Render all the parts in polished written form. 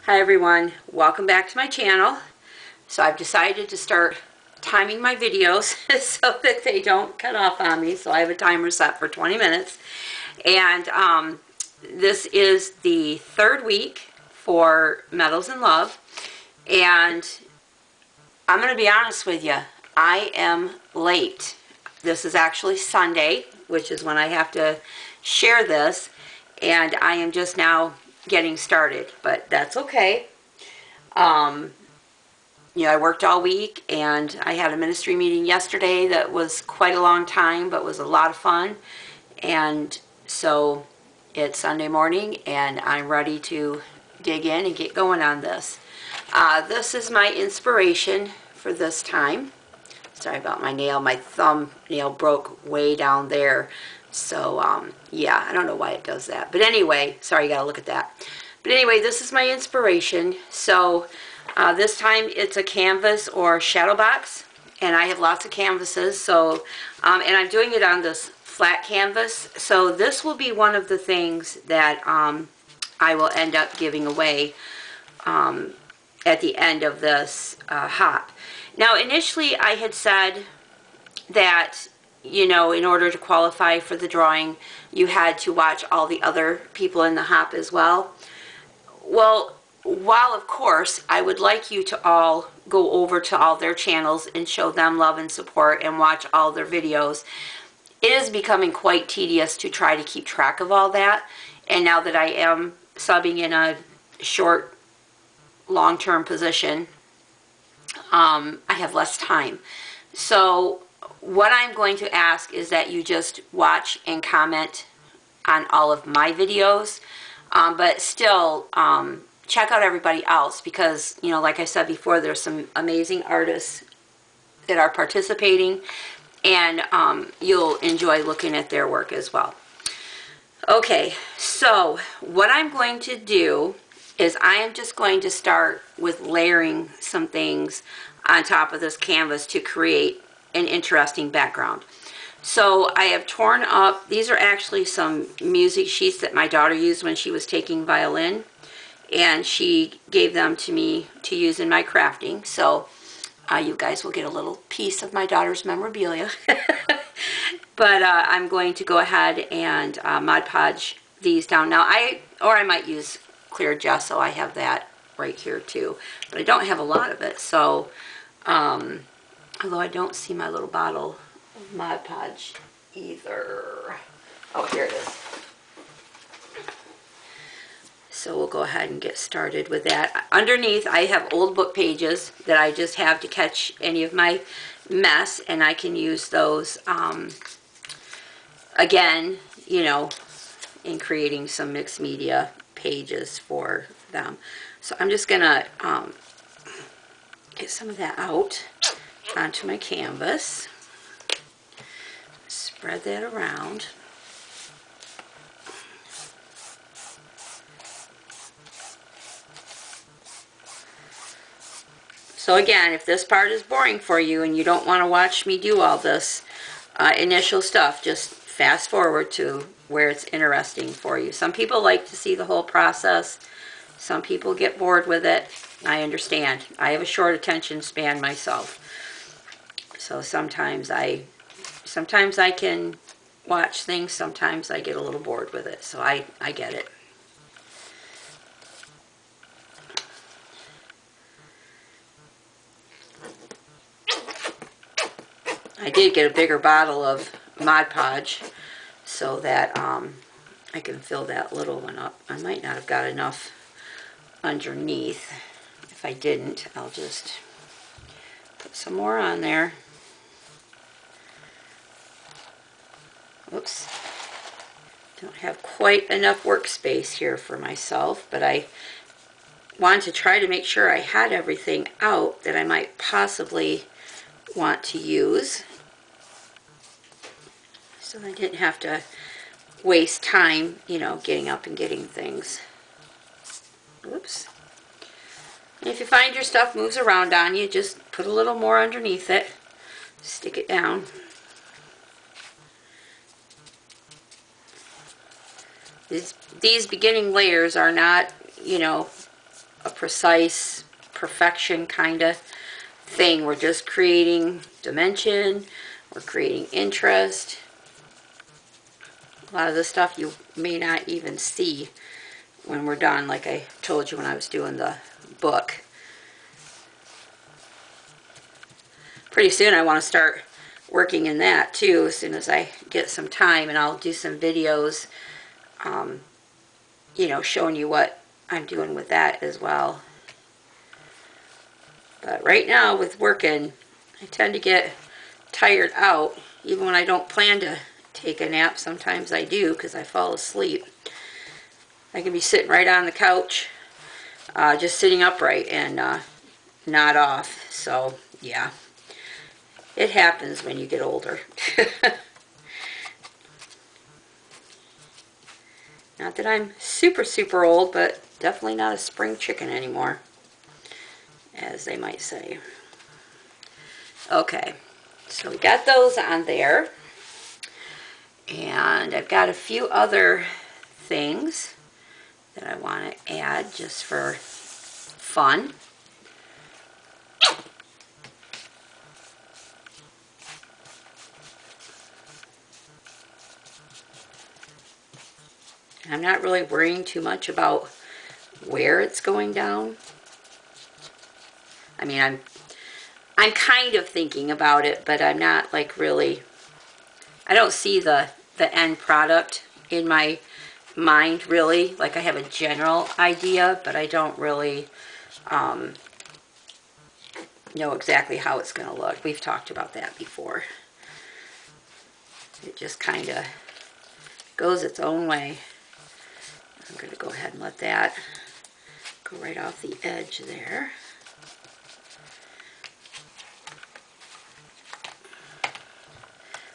Hi everyone, welcome back to my channel. So I've decided to start timing my videos so that they don't cut off on me. So I have a timer set for 20 minutes. And this is the third week for Metals in Love. And I'm going to be honest with you, I am late. This is actually Sunday, which is when I have to share this. And I am just now getting started, but that's okay. You know, I worked all week and I had a ministry meeting yesterday that was quite a long time, but was a lot of fun. And so it's Sunday morning and I'm ready to dig in and get going on this. This is my inspiration for this time. Sorry about my nail. My thumbnail broke way down there. So, yeah, I don't know why it does that. But anyway, sorry, you gotta look at that. But anyway, this is my inspiration. So, this time it's a canvas or shadow box. And I have lots of canvases. So, and I'm doing it on this flat canvas. So this will be one of the things that I will end up giving away at the end of this hop. Now, initially I had said that, you know, in order to qualify for the drawing, you had to watch all the other people in the hop as well. Well, while of course I would like you to all go over to all their channels and show them love and support and watch all their videos, it is becoming quite tedious to try to keep track of all that. And now that I am subbing in a short, long-term position, I have less time. So what I'm going to ask is that you just watch and comment on all of my videos, but still check out everybody else because, you know, like I said before, there's some amazing artists that are participating, and you'll enjoy looking at their work as well. Okay, so what I'm going to do is I am just going to start with layering some things on top of this canvas to create an interesting background. So I have torn up, these are actually some music sheets that my daughter used when she was taking violin, and she gave them to me to use in my crafting. So you guys will get a little piece of my daughter's memorabilia. But I'm going to go ahead and Mod Podge these down. Now I might use clear gesso. I have that right here too, but I don't have a lot of it. So although I don't see my little bottle of Mod Podge either. Oh, here it is. So we'll go ahead and get started with that. Underneath I have old book pages that I just have to catch any of my mess, and I can use those again, you know, in creating some mixed media pages for them. So I'm just gonna get some of that out onto my canvas, spread that around. So again, if this part is boring for you and you don't want to watch me do all this initial stuff, just fast forward to where it's interesting for you. Some people like to see the whole process. Some people get bored with it. I understand. I have a short attention span myself. So sometimes I can watch things, sometimes I get a little bored with it. So I get it. I did get a bigger bottle of Mod Podge so that I can fill that little one up. I might not have got enough underneath. If I didn't, I'll just put some more on there. Oops. Don't have quite enough workspace here for myself, but I wanted to try to make sure I had everything out that I might possibly want to use, so I didn't have to waste time, you know, getting up and getting things. Oops. And if you find your stuff moves around on you, just put a little more underneath it. Stick it down. These beginning layers are not, you know, a precise perfection kind of thing. We're just creating dimension, we're creating interest. A lot of the stuff you may not even see when we're done, like I told you when I was doing the book. Pretty soon I want to start working in that too, as soon as I get some time, and I'll do some videos, you know, showing you what I'm doing with that as well. But right now with working, I tend to get tired out, even when I don't plan to take a nap. Sometimes I do because I fall asleep. I can be sitting right on the couch, just sitting upright and not off. So yeah, it happens when you get older. Not that I'm super, super old, but definitely not a spring chicken anymore, as they might say. Okay, so we got those on there. And I've got a few other things that I want to add just for fun. I'm not really worrying too much about where it's going down. I mean, I'm kind of thinking about it, but I'm not like really, I don't see the end product in my mind really. Like I have a general idea, but I don't really know exactly how it's going to look. We've talked about that before. It just kind of goes its own way. I'm going to go ahead and let that go right off the edge there.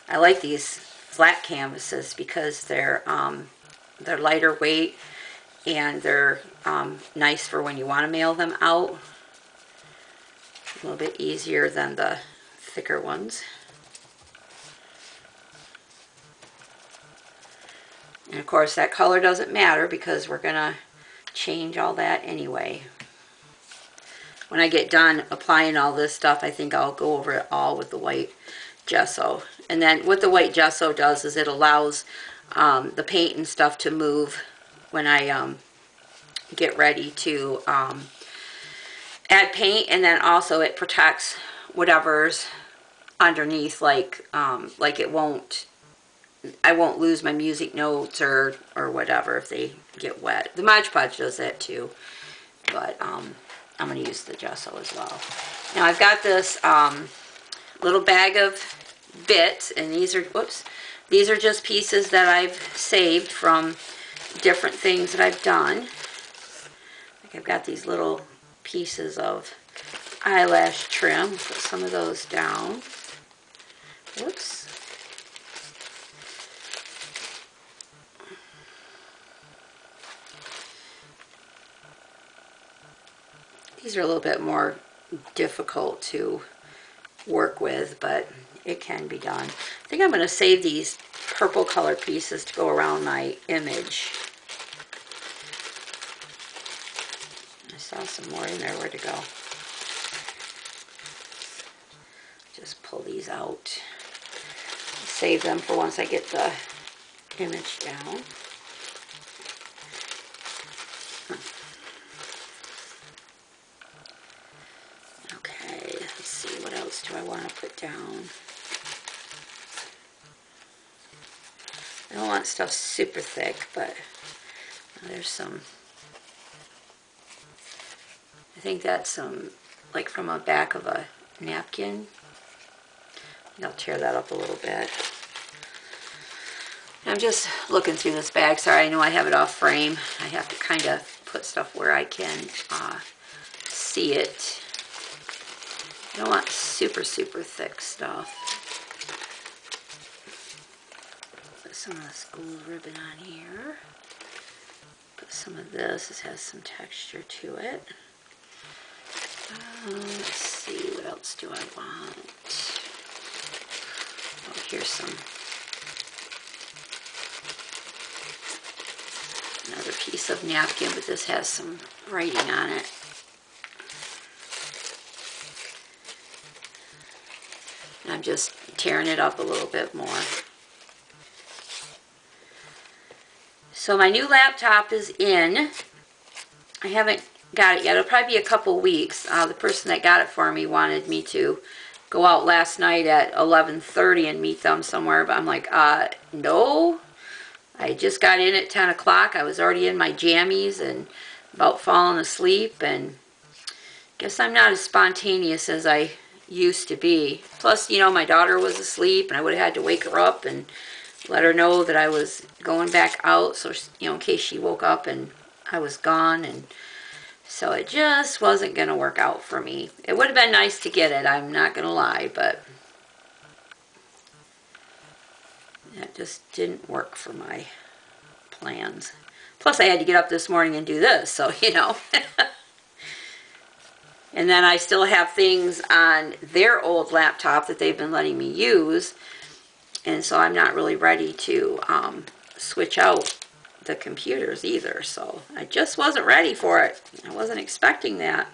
I like these flat canvases because they're lighter weight, and they're nice for when you want to mail them out. A little bit easier than the thicker ones. And of course that color doesn't matter because we're going to change all that anyway. When I get done applying all this stuff, I think I'll go over it all with the white gesso. And then what the white gesso does is it allows the paint and stuff to move when I get ready to add paint, and then also it protects whatever's underneath, like it won't, I won't lose my music notes or whatever if they get wet. The Mod Podge does that too, but I'm going to use the gesso as well. Now I've got this little bag of bits, and these are, whoops, these are just pieces that I've saved from different things that I've done. Like I've got these little pieces of eyelash trim. Put some of those down. Whoops. These are a little bit more difficult to work with, but it can be done. I think I'm going to save these purple color pieces to go around my image. I saw some more in there. Where'd it go? Just pull these out. Save them for once I get the image down. Okay, let's see, what else do I want to put down? I don't want stuff super thick, but there's some, I think that's some, like from a back of a napkin. I'll tear that up a little bit. I'm just looking through this bag. Sorry, I know I have it off frame. I have to kind of put stuff where I can see it. I don't want super, super thick stuff. Put some of this gold ribbon on here. Put some of this. This has some texture to it. Let's see, what else do I want? Oh, here's some Another piece of napkin, but this has some writing on it. And I'm just tearing it up a little bit more. So my new laptop is in. I haven't got it yet. It'll probably be a couple weeks. The person that got it for me wanted me to go out last night at 11:30 and meet them somewhere, but I'm like, no. I just got in at 10 o'clock. I was already in my jammies and about falling asleep, and guess I'm not as spontaneous as I used to be. Plus, you know, my daughter was asleep, and I would have had to wake her up and let her know that I was going back out, so, you know, in case she woke up and I was gone, and so it just wasn't going to work out for me. It would have been nice to get it, I'm not going to lie, but that just didn't work for my plans. Plus, I had to get up this morning and do this, so, you know. And then I still have things on their old laptop that they've been letting me use, and so I'm not really ready to switch out the computers either, so I just wasn't ready for it. I wasn't expecting that.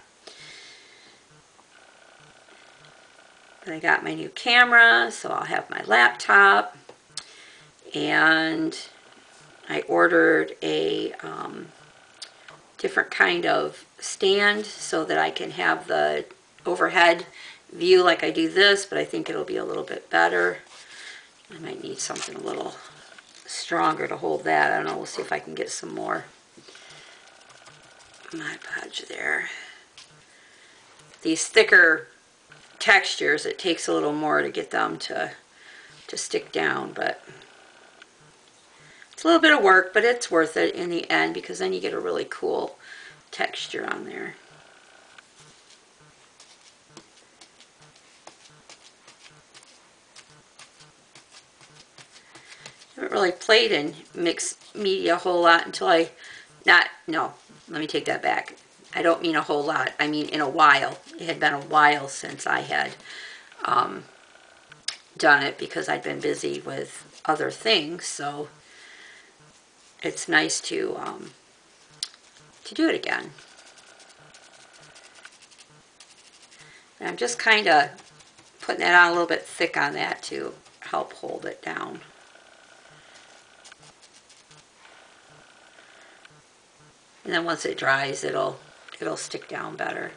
But I got my new camera, so I'll have my laptop, and I ordered a different kind of stand so that I can have the overhead view like I do this, but I think it'll be a little bit better. I might need something a little stronger to hold that. I don't know. We'll see if I can get some more Mod Podge there. These thicker textures, it takes a little more to get them to stick down, but it's a little bit of work, but it's worth it in the end because then you get a really cool texture on there. I haven't really played in mixed media a whole lot until let me take that back. I don't mean a whole lot, I mean in a while. It had been a while since I had done it because I'd been busy with other things, so it's nice to do it again. And I'm just kind of putting that on a little bit thick on that to help hold it down. And then once it dries, it'll stick down better.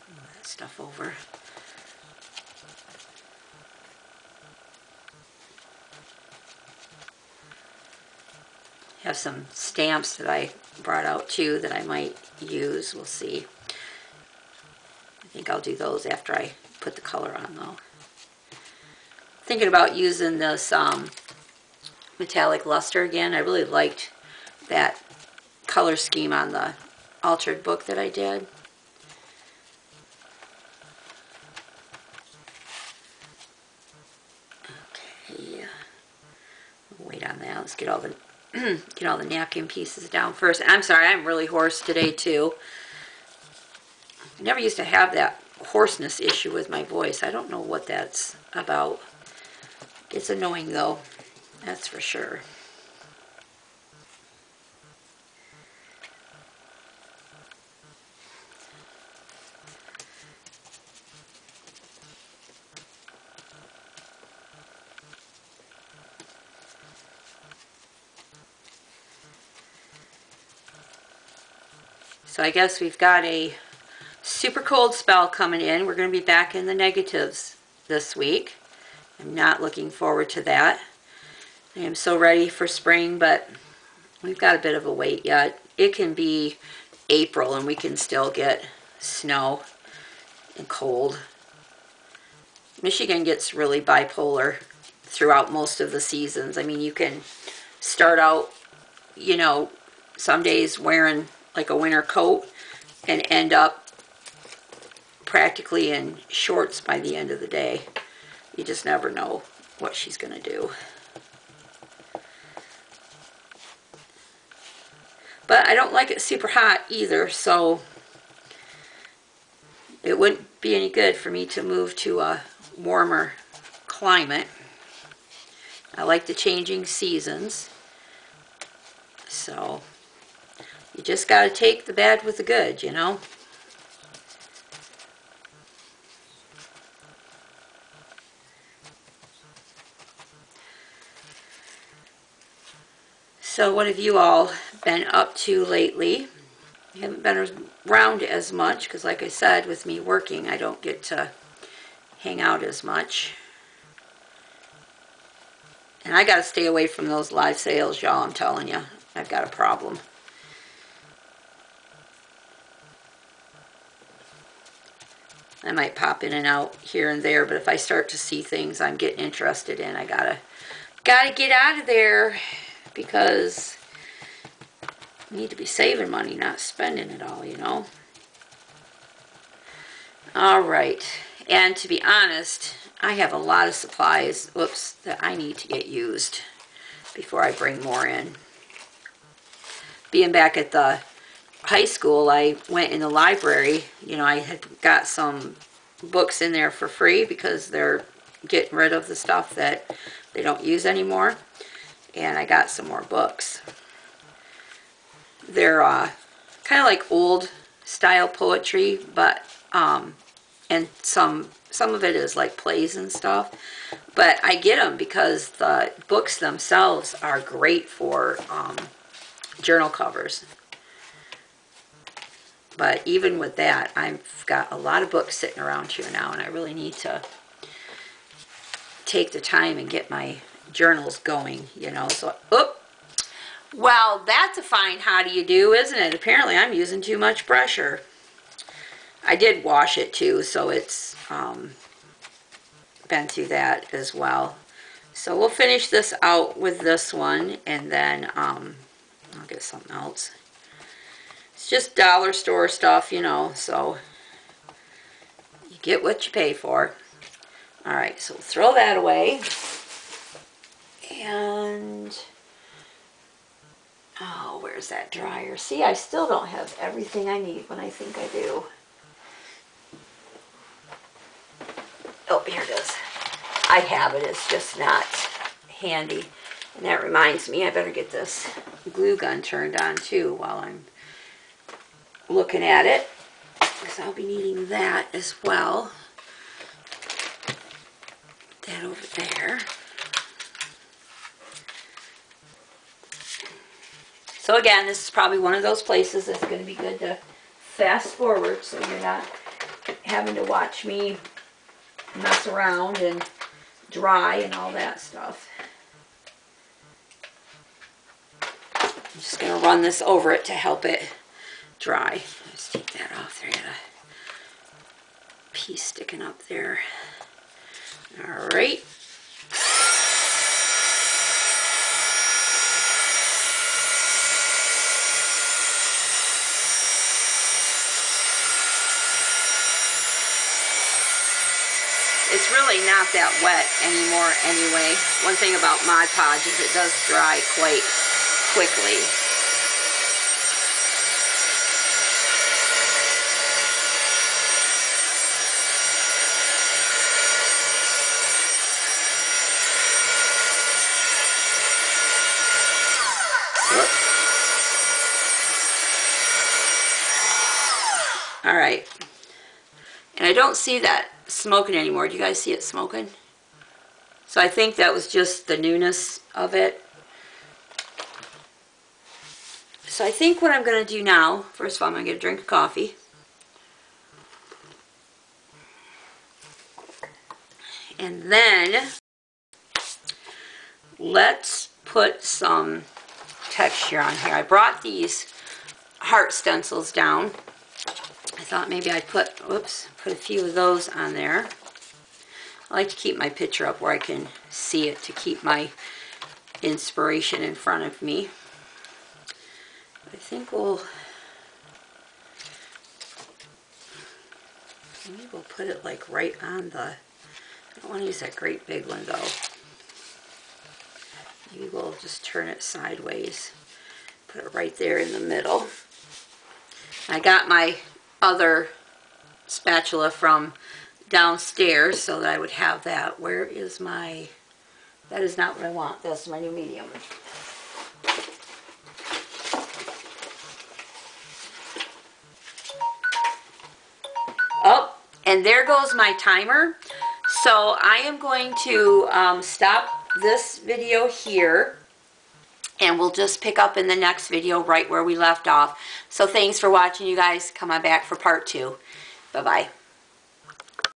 Move that stuff over. Have some stamps that I brought out too that I might use. We'll see. I think I'll do those after I put the color on though. Thinking about using this metallic luster again. I really liked that color scheme on the altered book that I did. Okay, wait on that. Let's get all the get all the napkin pieces down first. I'm sorry, I'm really hoarse today too. I never used to have that hoarseness issue with my voice. I don't know what that's about. It's annoying though, that's for sure. So I guess we've got a super cold spell coming in. We're going to be back in the negatives this week. I'm not looking forward to that. I am so ready for spring, but we've got a bit of a wait yet. It can be April and we can still get snow and cold. Michigan gets really bipolar throughout most of the seasons. I mean, you can start out, you know, some days wearing like a winter coat and end up practically in shorts by the end of the day. You just never know what she's going to do. But I don't like it super hot either, so it wouldn't be any good for me to move to a warmer climate. I like the changing seasons. So you just got to take the bad with the good, you know. So what have you all been up to lately? I haven't been around as much because, like I said, with me working, I don't get to hang out as much. And I got to stay away from those live sales, y'all. I'm telling you, I've got a problem. I might pop in and out here and there, but if I start to see things I'm getting interested in, I gotta get out of there because I need to be saving money, not spending it all, you know. All right, and to be honest, I have a lot of supplies, whoops, that I need to get used before I bring more in. Being back at the high school, I went in the library. You know, I had got some books in there for free because they're getting rid of the stuff that they don't use anymore. And I got some more books. They're kind of like old style poetry, but and some of it is like plays and stuff. But I get them because the books themselves are great for journal covers. But even with that, I've got a lot of books sitting around here now, and I really need to take the time and get my journals going, you know. So, well, that's a fine how do you do, isn't it? Apparently, I'm using too much pressure. I did wash it, too, so it's been through that as well. So we'll finish this out with this one, and then I'll get something else. It's just dollar store stuff, you know, so you get what you pay for. All right, so throw that away. And, oh, where's that dryer? See, I still don't have everything I need when I think I do. Oh, here it is. I have it, it's just not handy. And that reminds me, I better get this glue gun turned on too while I'm looking at it, because I'll be needing that as well. Put that over there. So again, this is probably one of those places that's going to be good to fast forward so you're not having to watch me mess around and dry and all that stuff. I'm just going to run this over it to help it dry. Let's take that off. There, got a piece sticking up there. All right. It's really not that wet anymore anyway. One thing about Mod Podge is it does dry quite quickly. All right, and I don't see that smoking anymore. Do you guys see it smoking? So I think that was just the newness of it. So I think what I'm going to do now, first of all, I'm going to get a drink of coffee. And then let's put some texture on here. I brought these heart stencils down. I thought maybe I'd put a few of those on there. I like to keep my picture up where I can see it to keep my inspiration in front of me. I think maybe we'll put it like right on the, I don't want to use that great big one though. Maybe we'll just turn it sideways. Put it right there in the middle. I got my other spatula from downstairs so that I would have that. Where is my That is not what I want. That's my new medium. Oh, and there goes my timer. So I am going to stop this video here, and we'll just pick up in the next video right where we left off. So thanks for watching, you guys. Come on back for part 2. Bye-bye.